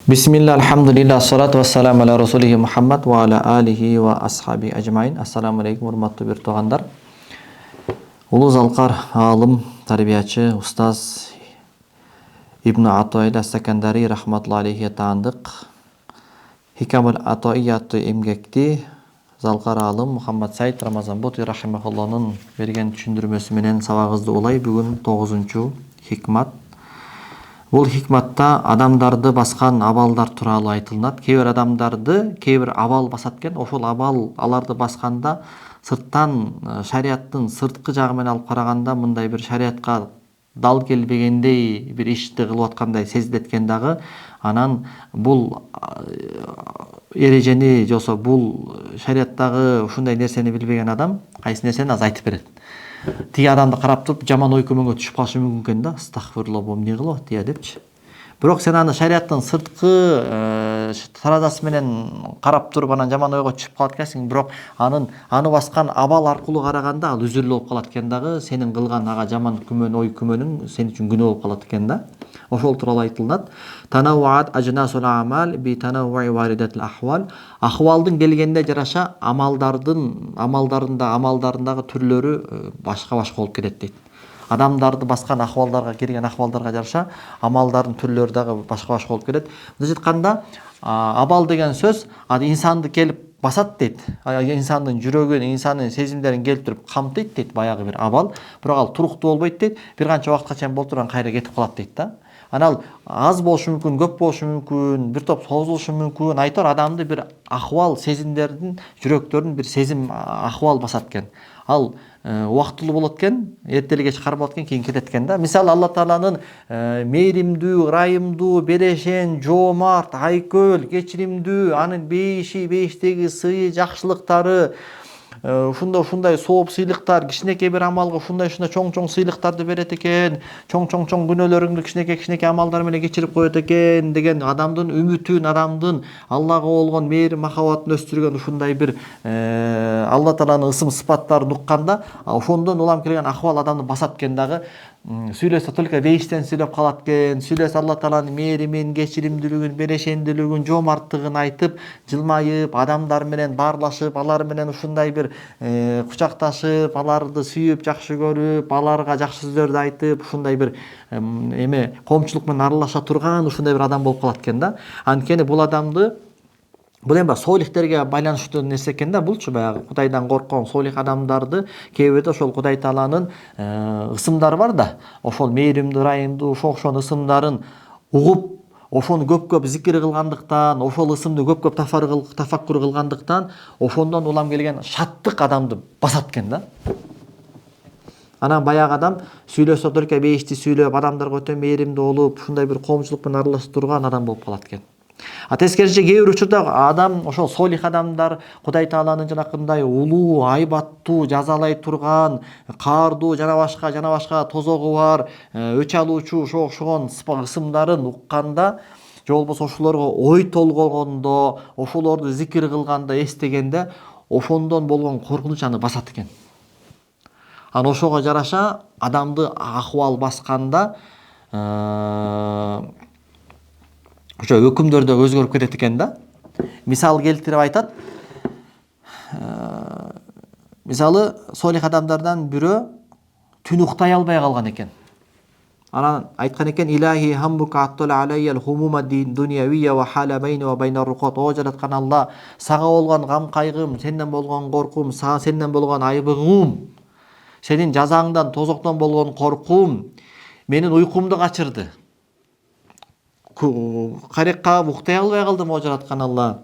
Бисмилля, алхамдулилля, ассалату вассаламу аля расулихи Мухаммад ва аля алихи ва асхаби ажмаин. Ассаламу алейкум, урматтуу бир туугандар. Улуу залкар, аалым, тарбиячы, устаз Ибн Атоиль ас-Сакандари рахматуллахи алейхи таандык Хикамул Атоия аттуу эмгекти залкар аалым Мухаммад Саид Рамазан Бути рахимахуллахнын берген түшүндүрмөсү менен сабагыбызды улай. Бүгүн 9-чу хикмат. Бул хикматта адамдарды баскан абалдар тууралуу айтылат. Кээ бир адамдарды кээ бир абал басат экен. Ошол абал аларды басканда сырттан шариаттын сырткы жагы менен алып караганда мындай бир шариатка дал келбегендей бир ишти кылып аткандай сезилет экен дагы. Анан бул эрежени жосо бул шариаттагы ушундай нерсени билбеген адам кайсы нерсени азыр айтып берет. Тиги адамды карап туруп жаман ой көмөнгө түшүп калышы мүмкүн экен да. Астагфирулла, бул эмне кылып атты депчи. Бирок сен аны шариаттын сырткы таразасы менен карап туруп анан жаман ойго түшүп калат экенсиң, бирок аны баскан абал аркылуу караганда ал үзүрлүү болуп калат экен дагы. Сенин кылган ага жаман ой күмөнүң сен үчүн күнөө болуп калат экен да. Ошол тууралуу айтылат. Танавваат ажнасул амал би танаввуи варидатил ахвал. Ахвалдын келгенде жараша амалдарындагы түрлөрү башка болуп кетет дейт. Адамдарды баскан ахвалдарга кирген ахвалдарга жараша амалдардын түрлөрү дагы башка болуп кетет. Мындайча айтканда, абал деген сөз инсанды келип басат дейт. Инсандын жүрөгүн, инсандын сезимдерин келтирип камтыйт дейт баягы бир абал. Бирок ал туруктуу болбойт дейт. Бир канча убакытка чейин болуп туруп кайра кетип калат дейт да. Анан аз болушу мүмкүн, көп болушу мүмкүн, бир топ созулушу мүмкүн. Айтор адамды бир ахвал, сезимдердин, жүрөктөрдүн бир сезим ахвал басат экен. Ал убактылуу болот экен, эртели кеч кармалат экен, кийин кетет экен да. Мисалы Алла Тааланын мээримдүү, ырайымдуу, берешен, жоомарт, айкөл, кечиримдүү, анын бейиши, бейиштеги сыйы, жакшылыктары, ушундай сооп сыйлыктар, кичинекей бир амалга ушундай чоң сыйлыктарды берет экен, чоң күнөөлөрүңдү кичинекей амалдар менен кечирип коет экен деген адамдын үмүтүн, адамдын Аллага болгон мээрим махабатын өстүргөн ушундай бир Алла Тааланын ысым сыпаттарын укканда, ошондон улам келген ахвал адамды басат экен дагы. Сүйлөсө только бейиштен сүйлөп калат экен. Сүйлөсө Алла Тааланын мээримин, кечиримдүүлүгүн, берешендүүлүгүн, жоомарттыгын айтып, жылмайып, адамдар менен баарлашып, алар менен ушундай бир кучакташып, аларды сүйүп, жакшы көрүп, аларга жакшы сөздөрдү айтып, ушундай бир коомчулук менен аралаша турган ушундай бир адам болуп калат экен да. Анткени бул адамды бул эми солихтерге байланыштуу нерсе экен да. Булчу баягы Кудайдан корккон солих адамдарды кээ бирде ошол Кудай Тааланын ысымдары бар да. Ошол мээримдүү, ырайымдуу, ошол ысымдарын угуп, ошону көп зикир кылгандыктан, ошол ысымды көп тафаккур кылгандыктан, ошондон улам келген шаттык адамды басат экен да. Анан баягы адам сүйлөсө только бейишти сүйлөп, адамдарга өтө мээримдүү болуп, ушундай бир коомчулук менен аралашып турган адам болуп калат экен. Тескерисинче кээ бир учурда адам, ошол солих адамдар Кудай Тааланын жанакындай улуу, айбаттуу, жазалай турган, каардуу жана башка тозогу бар, өч алуучу окшогон ысымдарын укканда, же болбосо ошолорго ой толгогондо, ошолорду зикир кылганда, эстегенде, ошондон болгон коркунуч аны басат экен. Анан ошого жараша адамды ахвал басканда ошо өкүмдөр да өзгөрүп кетет экен да. Мисал келтирип айтат. Мисалы солих адамдардан бирөө түн уктай албай калган экен. Анан айткан экен: "Илахи хамбука аттала алайял хумума дуньявия ва хала байни ва байнар рукат". О жараткан Алла, сага болгон гам кайгым, сенден болгон коркум, сенден болгон айбыгым, сенин жазаңдан, тозоктон болгон коркум менин уйкумду качырды. Карек кагып уктай албай калдым, о жараткан Алла.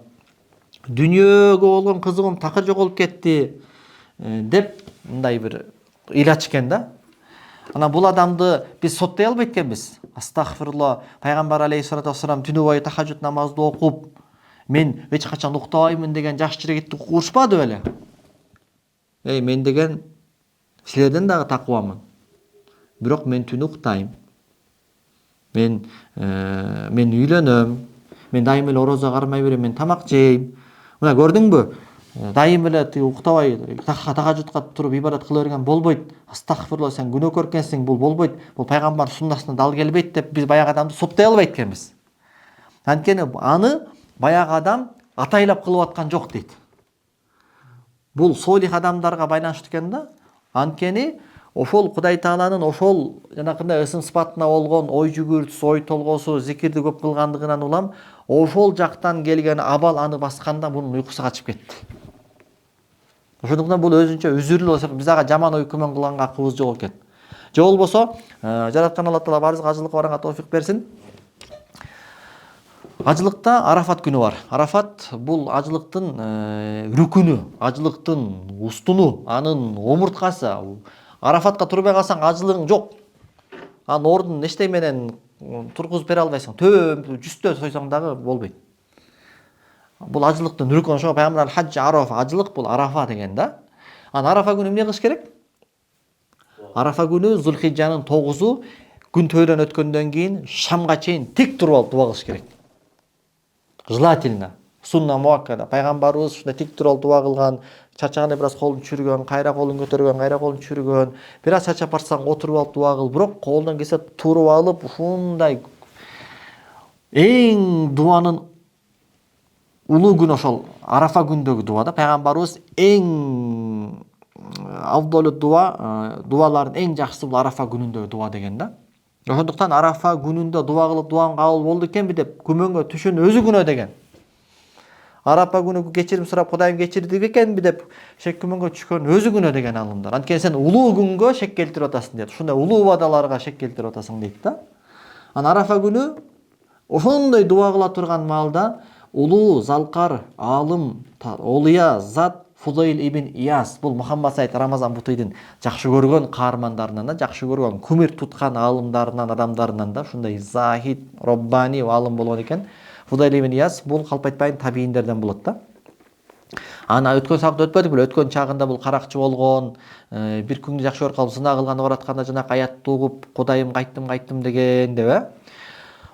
Дүнүйөгө болгон кызыгым такыр жоголуп кетти деп мындай бир ыйлач экен да. Анан бул адамды биз соттой албайт экенбиз. Астагфирулла, пайгамбар алейхиссалату вассалам түнү бою тахажжуд намазды окуп, мен эч качан уктабаймын деген жакшы жигитти урушпады беле? Мен деген силерден дагы такыбамын. Бирок мен түнү уктайм. Мен үйлөнөм. Мен дайым эле орозо кармай берем, мен тамак жейм. Мына көрдүңбү? Дайым эле уктабай тахажжудка туруп ибадат кыла берген болбойт. Астагфирулла, сен күнөөкөр экенсиң, бул болбойт. Бул пайгамбар суннасына дал келбейт деп биз баягы адамды соттой албайт экенбиз. Анткени аны баягы адам атайлап кылып аткан жок дейт. Бул солих адамдарга байланыштуу экен да. Анткени ошол Кудай Тааланын ошол жанакындай ысым сыпатына болгон ой жүгүртүүсү, ой толгоосу, зикирди көп кылгандыгынан улам ошол жактан келген абал аны басканда мунун уйкусу качып кетти. Ошондуктан бул өзүнчө үзүрлүү болсо, биз ага жаман ой күмөн кылганга акыбыз жок экен. Же болбосо, жараткан Алла Таала барыбызга ажылыкка барганга тоофик берсин. Ажылыкта Арафат күнү бар. Арафат бул ажылыктын рүкүнү, ажылыктын устуну, анын омурткасы. Арафатка турбай калсаң ажылыгың жок. Анын ордун эчтең менен тургузуп бере албайсың. Төбө жүздө сойсоң дагы болбойт. Бул ажылыктын рүкүнү. Ошого пайгамбар хаджи Арафа, ажылык бул Арафа деген да. Арафа күнү эмне кылыш керек? Арафа күнү Зулхижжанын 9-у күн төйдөн өткөндөн кийин шамга чейин тик туруп алып дуа кылыш керек. Желательно. Сунна муаккада. Пайгамбарыбыз ушундай тик туруп алып дуа кылган, чачаганда бир аз колун түшүргөн, кайра колун көтөргөн, кайра колун түшүргөн, бир аз чачап барсаң отуруп алып дуа кыл. Бирок колдон келсе туруп алып ушундай эң дуанын улуу күн ошол Арафа күндөгү дуа да. Пайгамбарыбыз эң авдолу дуалардын эң жакшысы бул Арафа күнүндөгү дуа деген да. Ошондуктан Арафа күнүндө дуа кылып дуам кабыл болду экенби деп күмөнгө түшүүнүн өзү күнөө деген. Арафа күнү кечирим сурап Кудайым кечирди экенби деп шек күмөнгө түшкөн өзү күнөө деген алымдар. Анткени сен улуу күнгө шек келтирип атасың дейт. Ушундай улуу убадаларга шек келтирип атасың дейт да. Арафа күнү ошондой дуа кыла турган маалда улуу залкар аалым олуя зат Фудайл ибн Ияс, бул Мухаммад Сайд Рамазан Бутыйдын жакшы көргөн каармандарынан да, жакшы көргөн кумир туткан аалымдарынан, адамдарынан да, ушундай захид, роббани аалым болгон экен. Фудайл ибн Ияс бул калп айтпайын табийиндерден болот да. Ана өткөн сабакта өтпөдүк беле, өткөн чагында бул каракчы болгон, бир күндү жакшы көрүп калып зына кылган баратканда жанакы аятты угуп, Кудайым кайттым деген деп,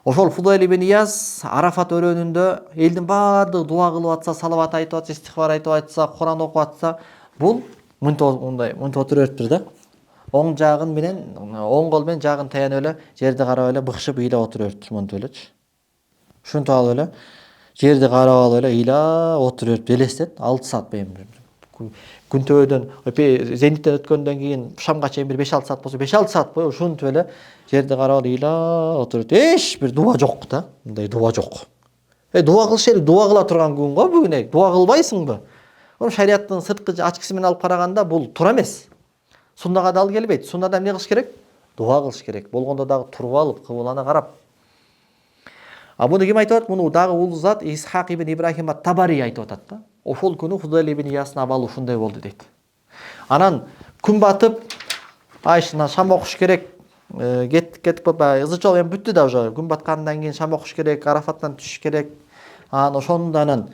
Ошол Фудайл ибн Ияс Арафат өрөөнүндө элдин баардыгы дуа кылып атса, салават айтып атса, истихфар айтып атса, Куран окуп атса, бул мынтип отуруп бериптир да. Оң жагын менен, оң кол менен жагын таянып эле, жерди карап эле быкшып ыйлап отуруп бериптир, монтип элечи. Ушинтип алып эле, жерди карап алып эле ыйлап отуруп бериптир, элестет, 6 саат күн төбөдөн зениттен өткөндөн кийин шамга чейин бир 5-6 саат болсо 5-6 саат бою ушинтип эле жерди карап ыйлап отуруп. Эч бир дуа жок да. Мындай дуа жок. Дуа кылыш керек, дуа кыла турган күн го бүгүн. Дуа кылбайсыңбы? Шариаттын сырткы ачкысы менен алып караганда бул туура эмес. Суннага да ал келбейт. Суннада эмне кылыш керек? Дуа кылыш керек. Болгондо дагы туруп алып, кыбылана карап. Буну ким айтып атат? Муну дагы улуу зат Исхак ибн Ибрахим ат-Табари айтып атат да. Ошол күнү Фудайл ибн Иястын абалы ушундай болду дейт. Анан күн батып, айшына шам окуш керек, кетип ызычол эми бүттү да уже. Күн баткандан кийин шам окуш керек, Арафаттан түшүш керек. Ошондон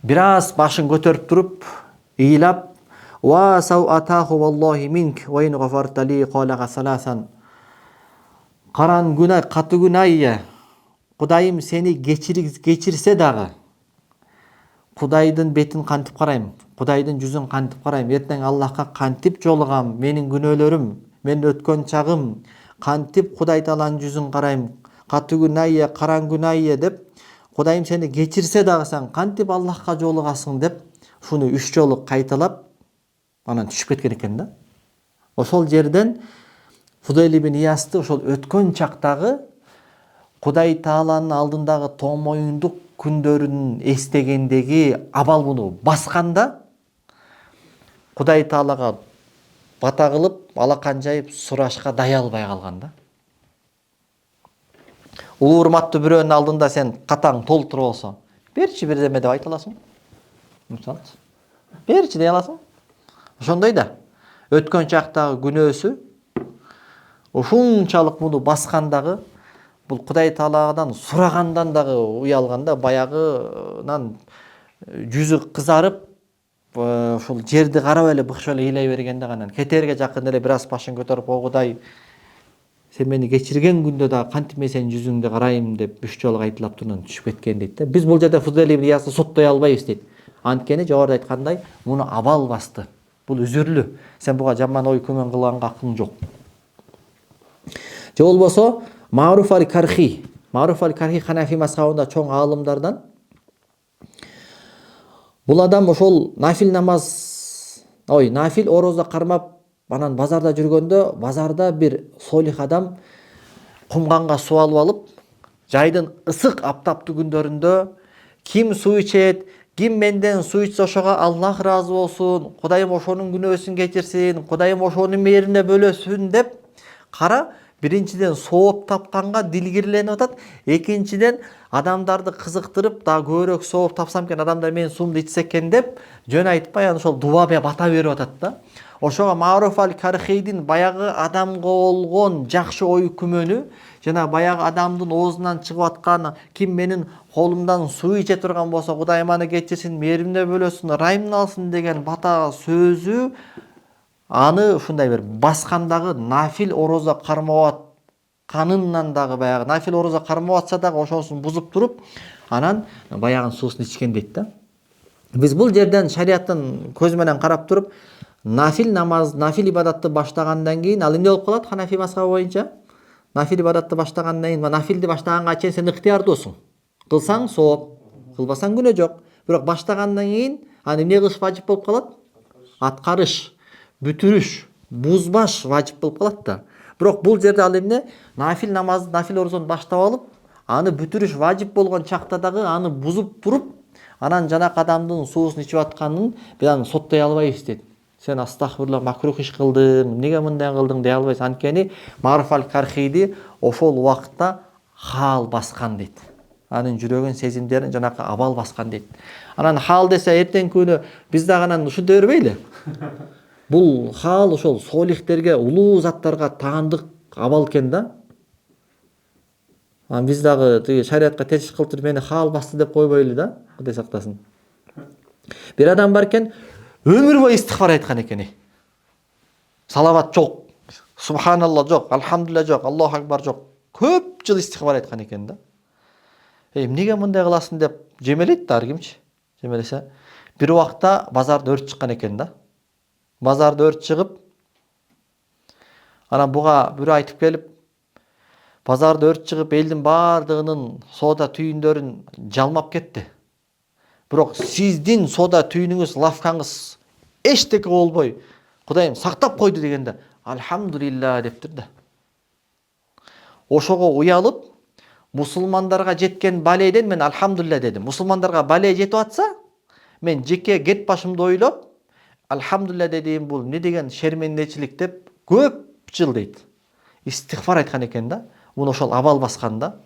бир аз башын көтөрүп туруп, ыйлап, "Ва сауатаху валлахи минк ва ин гафартали қалага саласан." Каран күнай, каты күнай, Кудайым сени кечирсе дагы, Кудайдын бетин кантип карайм, Кудайдын жүзүн кантип карайм, эртең Аллахка кантип жолугам, менин күнөөлөрүм, менин өткөн чагым, кантип Кудай Тааланын жүзүн карайм, каты күнай, каран күнай деп, Кудайым сени кечирсе дагы сен кантип Аллахка жолугасың деп, ушуну 3 жолу кайталап, анан түшүп кеткен экен да. Ошол жерден Фудайл ибн Иясты ошол өткөн чактагы Кудай Тааланын алдындагы томоюндук күндөрүн эстегендеги абал муну басканда Кудай Таалага бата кылып, алакан жайып сурашка дая албай калган да. Улуу урматтуу бирөөнүн алдында сен катаң толтуруп болсо, берчи бирдеме деп айта аласың. Берчи дей аласың. Ошондой да. Өткөн чактагы күнөөсү ушунчалык муну баскандагы бул Кудай Таалагадан сурагандан дагы уялганда баягынан жүзү кызарып, ушул жерди карап эле быкшып эле ыйлай бергенде анан кетерге жакын эле бир аз башын көтөрүп, "О Кудай, сен мени кечирген күндө дагы кантип мен сенин жүзүңдү карайм" деп 3 жолу кайталап турган түшүп кеткен дейт да. Биз бул жерде Фудайл ибн Иясты соттой албайбыз дейт. Анткени жогоруда айткандай, муну абал басты. Бул үзүрлү. Сен буга жаман ой күмөн кылганга акың жок. Же болбосо Маруф аль Кархи. Маруф аль Кархи Ханафи мазхабында чоң аалымдардан. Бул адам ошол нафил намаз, нафил орозо кармап, анан базарда жүргөндө, базарда бир солих адам кумганга суу алып алып, жайдын ысык аптаптуу күндөрүндө ким суу ичет, ким менден суу ичсе ошого Аллах ыраазы болсун, Кудайым ошонун күнөөсүн кечирсин, Кудайым ошонун мээрине бөлөсүн деп, кара, биринчиден сооп тапканга дилгирленип атат, экинчиден адамдарды кызыктырып, да көбүрөөк сооп тапсам экен, адамдар менин суумду ичсе экен деп, жөн айтпай анан ошол дубабия бата берип атат да. Ошого Маруф аль Кархийдин баягы адамга болгон жакшы ой күмөнү, жана баягы адамдын оозунан чыгып аткан, ким менин колумдан суу иче турган болсо, Кудайым аны кечирсин, мээримде бөлөсүн, ырайымын алсын деген бата сөзү аны ушундай бир баскандагы нафил орозо кармап атканынан дагы, баягы нафил орозо кармап атса дагы ошонусун бузуп туруп, анан баягынын суусун ичкен дейт да. Биз бул жерден шариаттын көзү менен карап туруп, нафил намаз, нафил ибадатты баштагандан кийин ал эмне болуп калат Ханафи мазхабы боюнча? Нафил ибадатты баштагандан кийин, нафилди баштаганга чейин сен ыктыярдуусуң. Кылсаң сооп, кылбасаң күнөө жок. Бирок баштагандан кийин аны эмне кылыш важип болуп калат? Аткарыш, бүтүрүш, бузбаш важип болуп калат да. Бирок бул жерде ал эмне? Нафил намаз, нафил орозону баштап алып, аны бүтүрүш важип болгон чакта дагы аны бузуп туруп, анан жанакы адамдын суусун ичип атканын биз аны соттой албайбыз дейт. Сен астагфирулла макрух иш кылдың, эмнеге мындай кылдың дей албайсың. Анткени Маруф аль Кархийди ошол убакытта хаал баскан дейт. Анын жүрөгүн, сезимдерин жанакы абал баскан дейт. Анан хаал десе эртең күнү биз дагы анан ушундай бербейли? Бул хаал ошол солихтерге, улуу заттарга таандык абал экен да. Анан биз дагы тиги шариатка терс кылтыр мени хаал басты деп койбойлу да, Кудай сактасын. Бир адам бар экен, өмүр бою истигфар айткан экен. Салават жок, субханалла жок, алхамдулилля жок, Аллаху акбар жок. Көп жыл истигфар айткан экен да. Эмнеге мындай кыласың деп жемелейт да ар кимчи. Жемелесе. Бир убакта базарда өрт чыккан экен да. Базарда өрт чыгып, анан буга бирөө айтып келип, базарда өрт чыгып, элдин баардыгынын соода түйүндөрүн жалмап кетти. Бирок сиздин соода түйүнүңүз, лавкаңыз эчтеке болбой, Кудайым сактап койду дегенде, алхамдулилла дептир да. Ошого уялып, мусулмандарга жеткен балейден мен алхамдулилла дедим. Мусулмандарга балей жетип атса, мен жеке кет башымды ойлоп, алхамдулилла дедим, бул эмне деген шермендечилик деп көп жыл дейт. Истигфар айткан экен да. Муну ошол абал баскан да.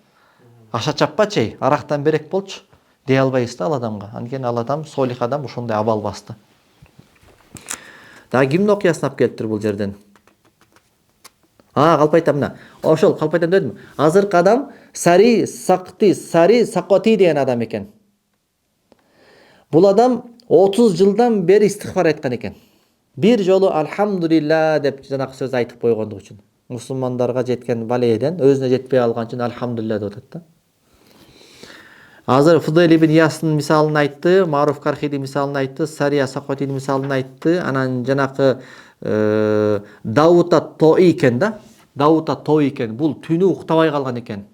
Аша чаппачы, арактан берек болчу дей албайбыз да ал адамга. Анткени ал адам, солих адам ошондой абал басты. Дагы кимдин окуясын алып келиптир бул жерден? Калп айтам мына. Ошол калп айтам дедим. Азыркы адам Сари Сакоти деген адам экен. Бул адам 30 жылдан бери истигфар айткан экен. Бир жолу алхамдулилла деп жанакы сөз айтып койгондук үчүн. Мусулмандарга жеткен балейден өзүнө жетпей алган үчүн алхамдулилла деп атат да. Азыр Фудайл ибн Иястын мисалын айтты, Маруф Кархийдин мисалын айтты, Сария Сакотидин мисалын айтты, анан жанакы Дауд ат-Той экен да. Дауд ат-Той экен. Бул түнү уктабай калган экен.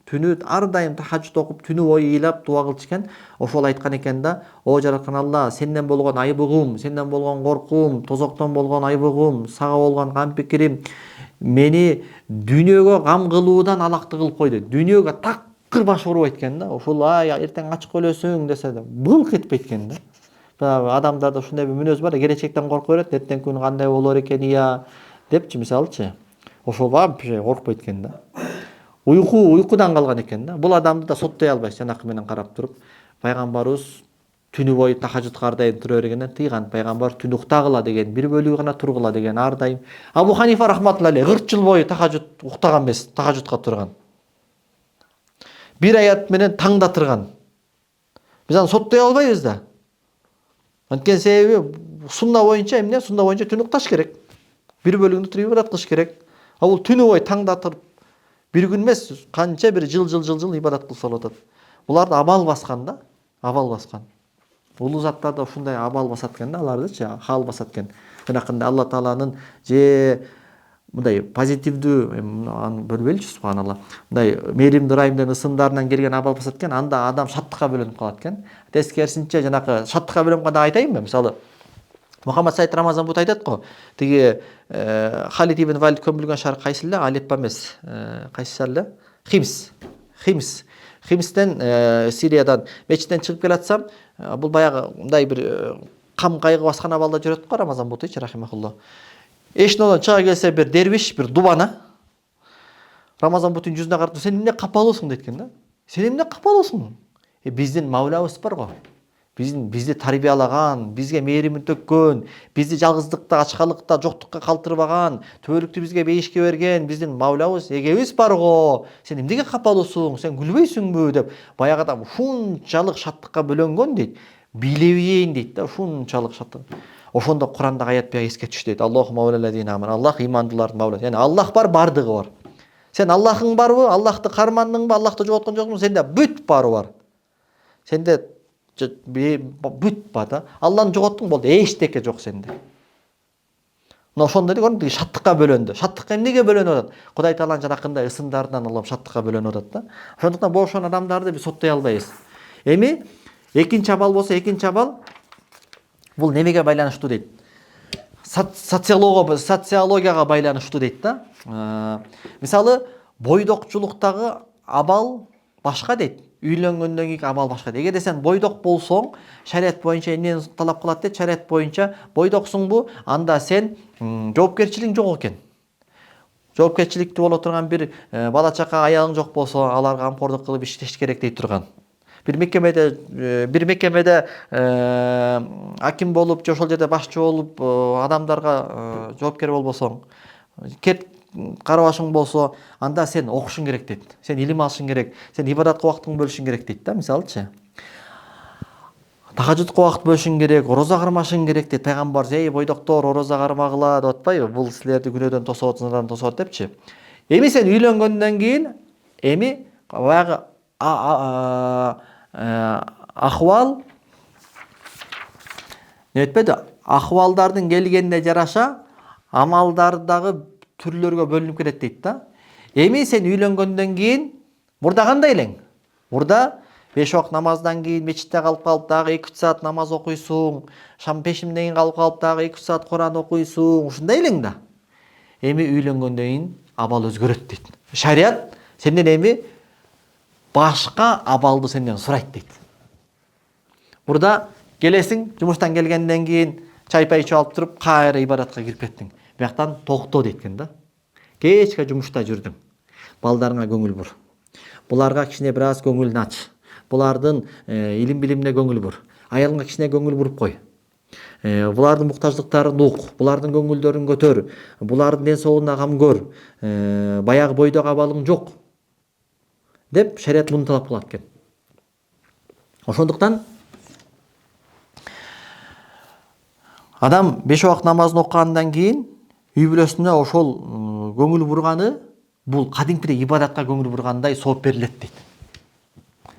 Түнү ар дайым тахажжуд окуп, түнү бою ыйлап дуа кылчу экен. Ошол айткан экен да, о жараткан Алла, сенден болгон айбыгым, сенден болгон коркуум, тозоктон болгон айбыгым, сага болгон кам пикирим мени дүйнөгө кам кылуудан алакты кылып койду. Дүйнөгө такыр баш урбайт экен да. Ошол эртең ачык өлөсүң десе да былк этпейт экен да. Адамдарда ушундай бир мүнөз бар, келечектен коркуп берет, эртең күнү кандай болор экен депчи, мисалычы. Ошол вообще коркпойт экен да. Уйкудан калган экен да. Бул адамды да соттой албайсыз жанакы менен карап туруп. Пайгамбарыбыз түнү бою тахажжудка ар дайым тура бергенден тыйган. Пайгамбар түнү уктагыла деген, бир бөлүгү гана тургула деген ар дайым. Абу Ханифа рахматулла алейх 40 жыл бою тахажжуд уктаган эмес, тахажжудка турган. Бир аят менен таңда турган. Биз аны соттой албайбыз да. Анткени себеби сунна боюнча эмне? Сунна боюнча түнү укташ керек. Бир бөлүгүндө туруп ибадат кылыш керек. Бул түнү бою таңда туруп бир күн эмес, канча бир жыл ибадат кылса болот. Буларды абал баскан да, абал баскан. Улуу заттар да ушундай абал басат экен да, алардычы, хал басат экен. Жанакындай Алла Тааланын же мындай позитивдүү, аны бөлбөйлүчү субханалла. Мындай мээримдүү ырайымдын ысымдарынан келген абал басат экен, анда адам шаттыкка бөлөнүп калат экен. Тескерисинче жанакы шаттыкка бөлөнүп калганда айтайынбы? Мисалы, Мухаммад Сайд Рамазан бут айтат го. Тиги Халид ибн Валид көмүлгөн шаар кайсы эле? Алеппо эмес. Кайсы шаар эле? Химс. Химс. Химстен, Сириядан мечиттен чыгып келатсам, бул баягы мындай бир кам кайгы баскан абалда жүрөт го Рамазан бутучу рахимахуллах. Эшинодон чыга келсе бир дервиш, бир дубана Рамазан бутун жүзүнө карап, сен эмне капалуусуң дейт экен да. Сен эмне капалуусуң? Биздин Мавлабыз бар го. Бизди тарбиялаган, бизге мээримин төккөн, бизди жалгыздыкта, ачкалыкта, жоктукка калтырбаган, төбөлүктү бизге бейишке берген биздин Мавлабыз, эгебиз бар го. Сен эмнеге капалуусуң? Сен күлбөйсүңбү деп баягы адам ушунчалык шаттыкка бөлөнгөн дейт. Билебейин дейт да, ушунчалык шаттык. Ошондо Курандагы аят бия эске түш дейт. Аллаху мавлалазина аман. Аллах имандуулардын мавласы. Яни Аллах бар, бардыгы бар. Сен Аллахың барбы? Аллахты кармандыңбы? Аллахты жоготкон жоксуңбу? Сенде бүт бары бар. Сенде бүт бар да. Алланы жоготтуң, болду. Эчтеке жок сенде. Мына ошондо дегенди шаттыкка бөлөндү. Шаттыкка эмнеге бөлөнүп атат? Кудай Тааланын жанакындай ысымдарынан Аллах шаттыкка бөлөнүп атат да. Ошондуктан бошон адамдарды биз соттой албайбыз. Эми экинчи абал болсо, экинчи абал бул немеге байланыштуу дейт. Социологияга байланыштуу дейт да. Мисалы, бойдокчулуктагы абал башка дейт. Үйлөнгөндөн кийинки абал башка. Эгерде сен бойдок болсоң, шарият боюнча эмнени талап кылат дейт? Шарият боюнча бойдоксуңбу? Анда сен жоопкерчилиgiң жок экен. Жоопкерчиликтүү боло турган бир бала чака аялың жок болсо, аларга камкордук кылып иштеш керек дейт турган. Бир мекемеде аким болуп, же ошол жерде башчы болуп, адамдарга жоопкер болбосоң, кет карабашың болсо, анда сен окушуң керек дейт. Сен илим алышың керек, сен ибадатка убактыңды бөлүшүң керек дейт да, мисалычы. Тахажжудка убакыт бөлүшүң керек, орозо кармашың керек дейт. Пайгамбар бойдоктор орозо кармагыла деп атпайбы? Бул силерди күнөөдөн тосот, зынадан тосот депчи. Эми сен үйлөнгөндөн кийин эми баягы ахвал нетпеди? Ахвалдардын келгенине жараша амалдар дагы түрлөргө бөлүнүп кетет дейт да. Эми сен үйлөнгөндөн кийин мурда кандай элең? Мурда 5 убакыт намаздан кийин мечитте калып дагы 2-3 саат намаз окуйсуң, шам пешимден кийин калып дагы 2-3 саат Куран окуйсуң, ушундай элең да. Эми үйлөнгөндөн кийин абал өзгөрөт дейт. Шарият сенден эми башка абалды сенден сурайт дейт. Мурда келесиң, жумуштан келгенден кийин чай пай ичип алып туруп, кайра ибадатка кирип кеттиң. Бияктан токто дейт экен да. Кечке жумушта жүрдүң. Балдарыңа көңүл бур. Буларга кичине бир аз көңүлүн ач. Булардын илим билимине көңүл бур. Аялыңа кичине көңүл буруп кой. Булардын муктаждыктарын ук, булардын көңүлдөрүн көтөр, булардын ден соолугуна кам көр. Баягы бойдок абалың жок деп шарият муну талап кылат экен. Ошондуктан адам 5 убакыт намазын окугандан кийин үй бүлөсүнө ошол көңүл бурганы бул кадимкидей ибадатка көңүл бургандай сооп берилет дейт.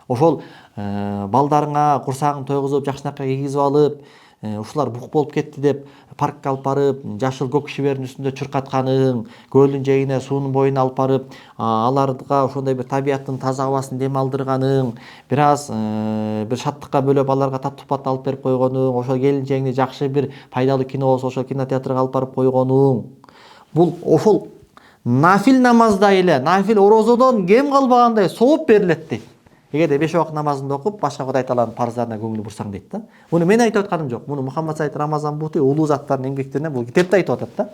Ошол балдарыңа курсагын тойгузуп, жакшынакай кийгизип алып, ушулар бук болуп кетти деп паркка алып барып, жашыл көк шибердин үстүндө чуркатканың, көлдүн жээгине, суунун боюна алып барып, аларга ошондой бир табиаттын таза абасын дем алдырганың, бир аз бир шаттыкка бөлөп аларга таттыпат алып берип койгонуң, ошол келинчегиңди жакшы бир пайдалуу кино болсо ошол кинотеатрга алып барып койгонуң. Бул ошол нафил намаздай эле, нафил орозодон кем калбагандай сооп берилет дейт. Эгерде 5 убакыт намазыңды окуп, башка Кудай Тааланын парыздарына көңүл бурсаң дейт да. Муну мен айтып атканым жок. Муну Мухаммад Сайд Рамазан бути улуу заттардын эмгектерине бул китепте айтып атат да.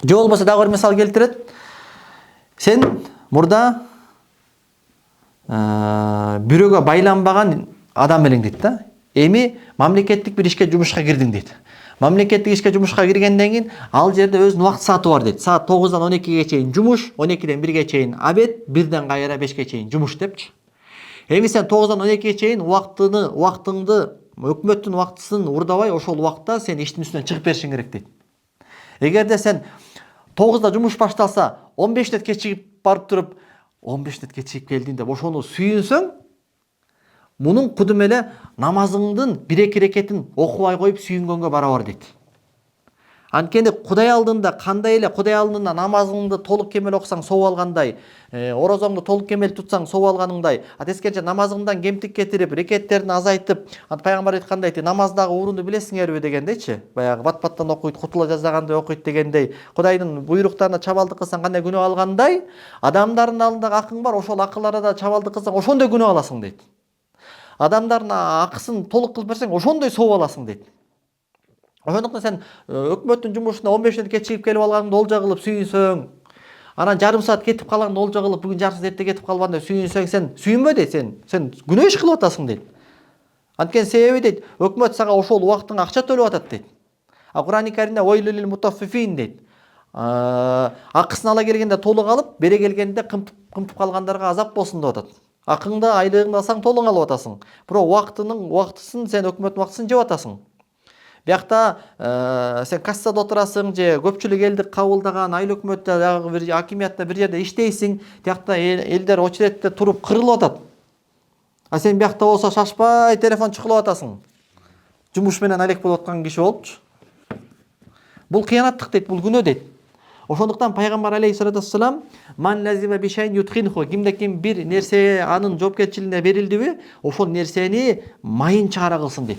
Же болбосо дагы бир мисал келтирет. Сен мурда бирөөгө байланбаган адам элең дейт да. Эми мамлекеттик бир ишке жумушка кирдиң дейт. Мамлекеттик ишке жумушка киргенден кийин ал жерде өзүнүн убакыт сааты бар дейт. Саат 9-дан 12-ге чейин жумуш, 12-ден 1-ге чейин обед, 1-ден кайра 5-ге чейин жумуш депчи. Эми сен 9-дан 12-ге чейин убактыңды өкмөттүн убактысын урдабай, ошол убакытта сен иштин үстүнөн чыгып беришиң керек дейт. Эгерде сен 9-да жумуш башталса, 15 мүнөт кечигип барып туруп, 15 мүнөт кечигип келдим деп ошону сүйүнсөң, мунун кудум эле намазыңдын 1-2 рекетин окубай коюп сүйүнгөнгө барабар дейт. Анткени Кудай алдында кандай эле Кудай алдында намазыңды толук кемел окусаң сооп алгандай, орозоңду толук кемел тутсаң сооп алганыңдай, тескерисинче намазыңдан кемтик кетирип, рекеттерин азайтып, пайгамбар айткандай, намаздагы урунду билесиңерби дегендейчи. Баягы бат-баттан окуйт, кутула жаздагандай окуйт дегендей, Кудайдын буйруктарына чабалдык кылсаң кандай күнөө алгандай, адамдардын алдындагы акың бар, ошол акыларга да чабалдык кылсаң ошондой күнөө аласың дейт. Адамдардын акысын толук кылып берсең ошондой сооп аласың дейт. Ошондуктан сен өкмөттүн жумушуна 15 мүнөт кечигип келип алганыңды олжа кылып сүйүнсөң, анан жарым саат кетип калганыңды олжа кылып, бүгүн жарым саат эрте кетип калбадым деп сүйүнсөң, сен сүйүнбө дейт, сен күнөө иш кылып атасың дейт. Анткени себеби дейт, өкмөт сага ошол убактыңа акча төлөп атат дейт. Кур'ан-ы Каримде ойлулил мутаффифин дейт. Акысын ала келгенде толук алып, бере келгенде кымтып калгандарга азап болсун деп атат. Акыңды, айлыгыңды алсаң толук алып атасың. Бирок убактысын сен өкмөттүн убактысын жеп атасың. Биякта сен кассада отурасың же көпчүлүк элди кабылдаган айыл өкмөттө дагы бир акимиятта бир жерде иштейсиң, биякта элдер очередте туруп кырылып атат. Сен биякта болсо шашпай телефон чукулап атасың. Жумуш менен алек болуп аткан киши болупчу. Бул кыянаттык дейт, бул күнөө дейт. Ошондуктан пайгамбар алейхиссалату вассалам ман лазима бишайн юткинху, кимде ким бир нерсе анын жоопкерчилигине берилдиби, ошол нерсени майын чыгара кылсын дейт.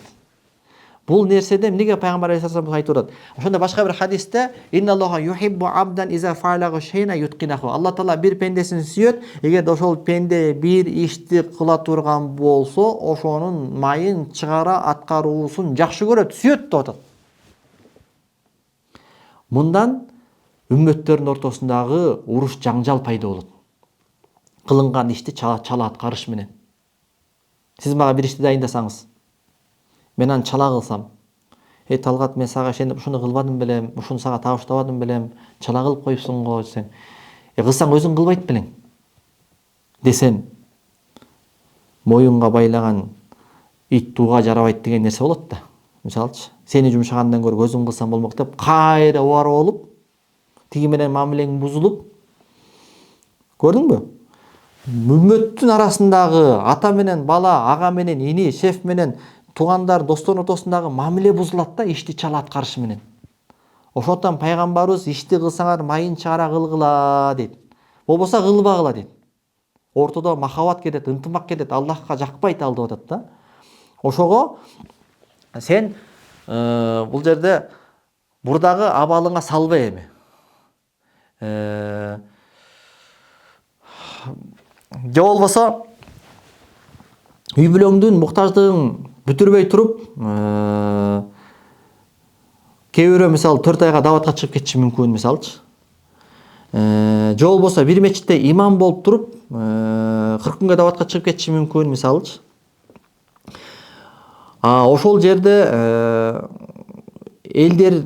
Бул нерседе эмнеге пайгамбар алейхиссалам айтып атат? Ошондо башка бир хадисте инналлаха юхиббу абдан иза фа'аlahu шейна юткинаху. Алла таала бир пендесин сүйөт, эгерде ошол пенде бир ишти кыла турган болсо, ошонун майын чыгара аткаруусун жакшы көрөт, сүйөт деп атат. Мындан үммөттөрдүн ортосундагы уруш жаңжал пайда болот. Кылынган ишти чала аткарыш менен. Сиз мага бир ишти дайындасаңыз, мен аны чала кылсам, Талгат, мен сага ишенип ушуну кылбадым белем, ушуну сага табыштабадым белем, чала кылып коюпсуң го десең, кылсаң өзүң кылбайт белең десем, моюнга байлаган ит тууга жарабайт деген нерсе болот да. Мисалчы, сени жумшагандан көрө өзүң кылсам болмок деп кайра убара болуп, тиги менен мамилең бузулуп, көрдүңбү? Үммөттүн арасындагы ата менен бала, ага менен ини, шеф менен тугандар, достордун ортосундагы мамиле бузулат да ишти чала аткарыш менен. Ошондуктан пайгамбарыбыз ишти кылсаңар майын чыгара кылгыла дейт. Болбосо кылбагыла дейт. Ортодо махабат кетет, ынтымак кетет, Аллахка жакпайт ал деп атат да. Ошого сен бул жерде бурдагы абалыңа салбай эми. Же болбосо үй бүлөңдүн муктаждыгын бүтүрбөй туруп, кээ бирөө мисалы 4 айга даватка чыгып кетиши мүмкүн, мисалчы. Же болбосо бир мечитте имам болуп туруп, 40 күнгө даватка чыгып кетиши мүмкүн, мисалчы. Ошол жерде элдер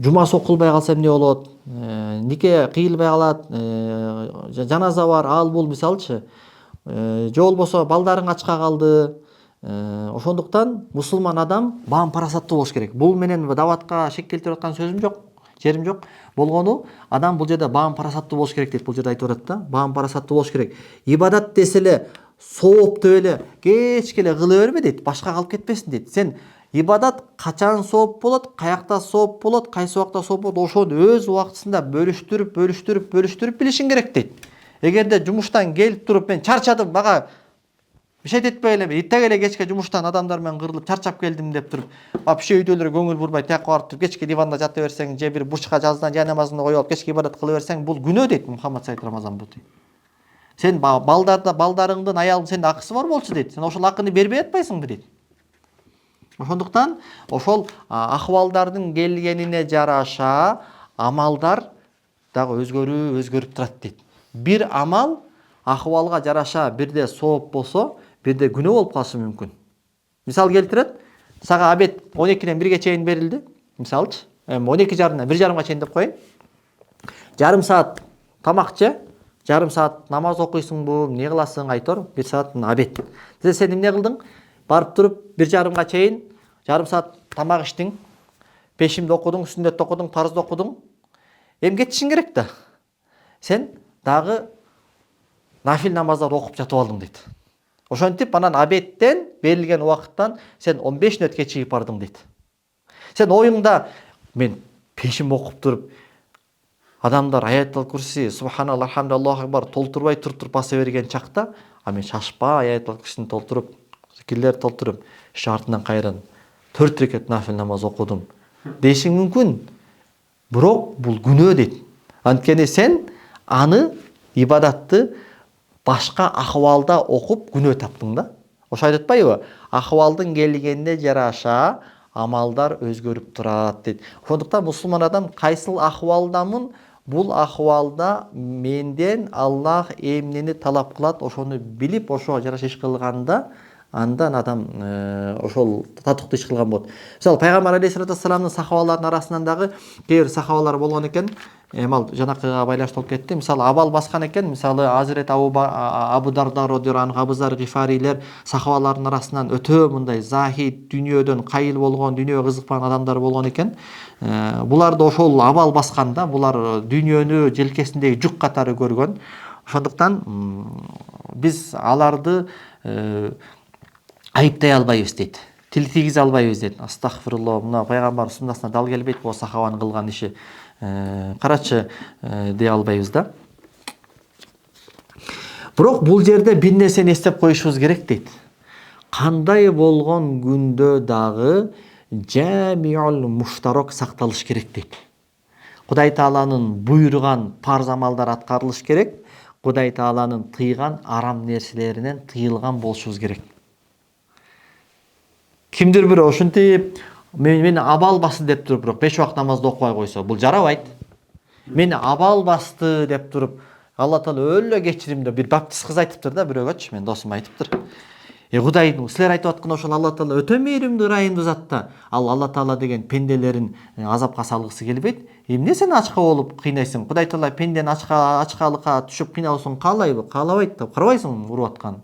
жумасы окулбай калса эмне болот? Нике кыйылбай калат, жаназа бар, ал бул, мисалчы. Же болбосо балдарың ачка калды. Ошондуктан мусулман адам баам парасаттуу болуш керек. Бул менен даватка шек келтирип аткан сөзүм жок, жерим жок. Болгону адам бул жерде баам парасаттуу болуш керек дейт. Бул жерде айтып атат да, баам парасаттуу болуш керек. Ибадат десе эле, сооп деп эле кечке эле кыла бербе дейт, башка калып кетпесин дейт. Сен ибадат качан сооп болот, каякта сооп болот, кайсы убакта сооп болот, ошону өз убактысында бөлүштүрүп билишиң керек дейт. Эгерде жумуштан келип туруп мен чарчадым, мага бишет этпей эле, эртең эле кечке жумуштан адамдар менен кырылып чарчап келдим деп туруп, вообще үйдөлөр көңүл бурбай тияка барып туруп кечке диванда жата берсең, же бир бурчка жаздан жай намазыңды коюп алып кечке ибадат кыла берсең, бул күнөө дейт Мухаммад саллаллаху алейхи ва саллям. Сен балдарыңдын, аялдын сенде акысы бар болчу дейт. Сен ошол акыны бербей атпайсыңбы дейт. Ошондуктан ошол акыбалдардын келгенине жараша амалдар дагы өзгөрүп турат дейт. Бир амал акыбалга жараша бирде сооп болсо, бирде күнөө болуп калышы мүмкүн. Мисал келтирет, сага обед 12-ден 1-ге чейин берилди. Мисалчы, 12:30-дан 1:30-га чейин деп коеюн. Жарым саат тамак же, жарым саат намаз окуйсуңбу, эмне кыласың, айтор, 1 саат обед. Сен эмне кылдың? Барып туруп 1:30-га чейин жарым саат тамак иштиң, пешимди окудуң, сүннөттү окудуң, парызды окудуң. Эми кетишиң керек да. Сен дагы нафил намаздарды окуп жатып алдың дейт. Ошентип анан обедтен берилген убакыттан сен 15 мүнөт кечигип бардың дейт. Сен оюңда мен пешим окуп туруп адамдар аятал курси, субханалла, алхамдулилlah, акбар толтурбай туруп баса берген чакта, а мен шашпай аятал курсини толтуруп, зикирлер толтуруп, артынан кайрадан 4 рекат нафил намаз окудум дешиң мүмкүн. Бирок бул күнөө дейт. Анткени сен аны ибадатты башка акыбалда окуп күнөө таптың да. Ошо айтып атпайбы? Акыбалдын келгенине жараша амалдар өзгөрүп турат дейт. Ошондуктан мусулман адам кайсыл акыбалдамын, бул акыбалда менден Аллах эмнени талап кылат, ошону билип, ошого жараша иш кылганда андан адам ошол татыктуу иш кылган болот. Мисалы пайгамбар алейхиссалату вассаламдын сахабаларынын арасынан дагы кээ бир сахабалар болгон экен. Ал жанакыга байланыштуу болуп кетти. Мисалы абал баскан экен. Мисалы Азирет Абу Дарда радhiyallahu анху, Абу Зар Гифарилер сахабалардын арасынан өтө мындай захид, дүйнөдөн кайыл болгон, дүйнөгө кызыкпаган адамдар болгон экен. Булар да ошол абал басканда, булар дүйнөнү желкесиндеги жүк катары көргөн. Ошондуктан биз аларды айыптай албайбыз дейт. Тил тийгизе албайбыз дейт. Астагфируллах, мына пайгамбар суnnасына дал келбейт бул сахабанын кылган иши. Карачы дей албайбыз да. Бирок бул жерде бир нерсени эстеп коюшубуз керек дейт. Кандай болгон күндө дагы жамиул муштарак сакталыш керек дейт. Кудай Тааланын буйруган парз амалдар аткарылыш керек. Кудай Тааланын тыйган арам нерселеринен тыйылган болушубуз керек. Кимдир бирөө ушинтип мени абал басты деп туруп, бирок 5 убакыт намазды окубай койсо, бул жарабайт. Мени абал басты деп туруп, Алла Таала өлө кечиримди, бир баптист кыз айтыптыр да бирөөгөчү, мен досум айтыптыр. Кудайдын силер айтып аткан ошол Алла Таала өтө мээримдүү, ырайымдуу зат да. Ал Алла Таала деген пенделерин азапка салгысы келбейт. Эмне сен ачка болуп кыйнайсың? Кудай Таала пендени ачкалыкка түшүп кыйналсын каалайбы? Каалабайт да. Карабайсың уруп аткан.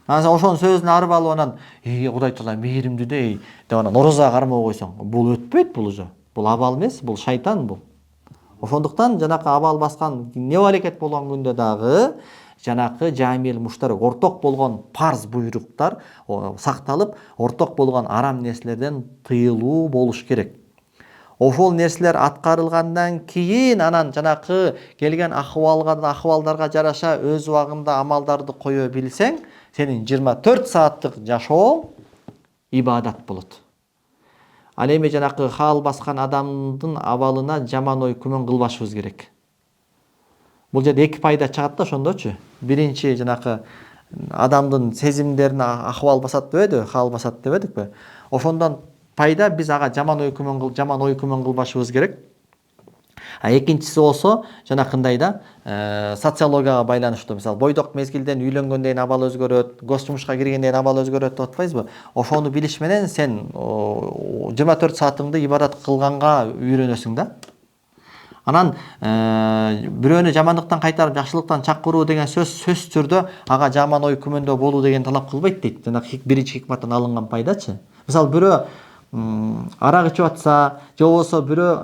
Анан ошонун сөзүнө арып алып анан Кудай Таала мээримдүү деп анан орозага кармай койсоң, бул өтпөйт, бул уже. Бул абал эмес, бул шайтан бул. Ошондуктан жанакы абал баскан не аракет болгон күндө дагы жанакы жамил муштарак орток болгон парз буйруктар сакталып, орток болгон арам нерселерден тыйылуу болуш керек. Ошол нерселер аткарылгандан кийин анан жанакы келген акыбалдарга жараша өз убагында амалдарды кое билсең, сенин 24 сааттык жашооң ибадат болот. Ал эми жанакы хал баскан адамдын абалына жаман ой күмөн кылбашыбыз керек. Бул жерде 2 пайда чыгат да ошондочу. Биринчи жанакы адамдын сезимдерине акыбал басат дебедиби, хал басат дебедикпи? Ошондон пайда биз ага жаман ой күмөн кылбашыбыз керек. А экинчиси болсо жанакындай да социологияга байланыштуу. Мисалы бойдок мезгилден үйлөнгөндөн абал өзгөрөт, гос жумушка киргенден абал өзгөрөт деп атпайсызбы? Ошону билиш менен сен 24 саатыңды ибадат кылганга үйрөнөсүң да. Анан бирөөнү жамандыктан кайтарып жакшылыктан чакыруу деген сөз түрдө ага жаман ой күмөндө болуу деген талап кылбайт дейт. Жана биринчи хикматтан алынган пайдачы. Мисалы бирөө арак ичип атса, же болбосо бирөө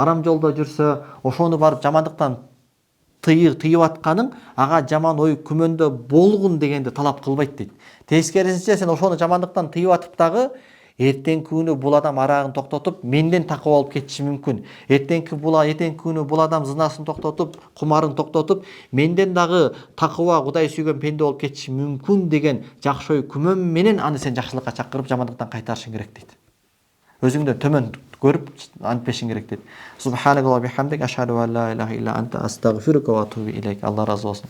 арам жолдо жүрсө, ошону барып жамандыктан тыйып атканың ага жаман ой күмөндө болгун дегенди талап кылбайт дейт. Тескерисинче сен ошону жамандыктан тыйып атып дагы эртеңки күнү бул адам арагын токтотуп менден такып алып кетиши мүмкүн. Эртеңки күнү бул адам зынасын токтотуп, кумарын токтотуп, менден дагы такыба Кудай сүйгөн пенде болуп кетиши мүмкүн деген жакшы ой күмөн менен аны сен жакшылыкка чакырып жамандыктан кайтарышың керек дейт. Өзүңдөн төмөн көрүп антпешиң керек дейт. Субханаллахи ва бихамдик, ашхаду ан ла илаха илля анта, астагфирука ва атубу илейк. Алла разы болсун.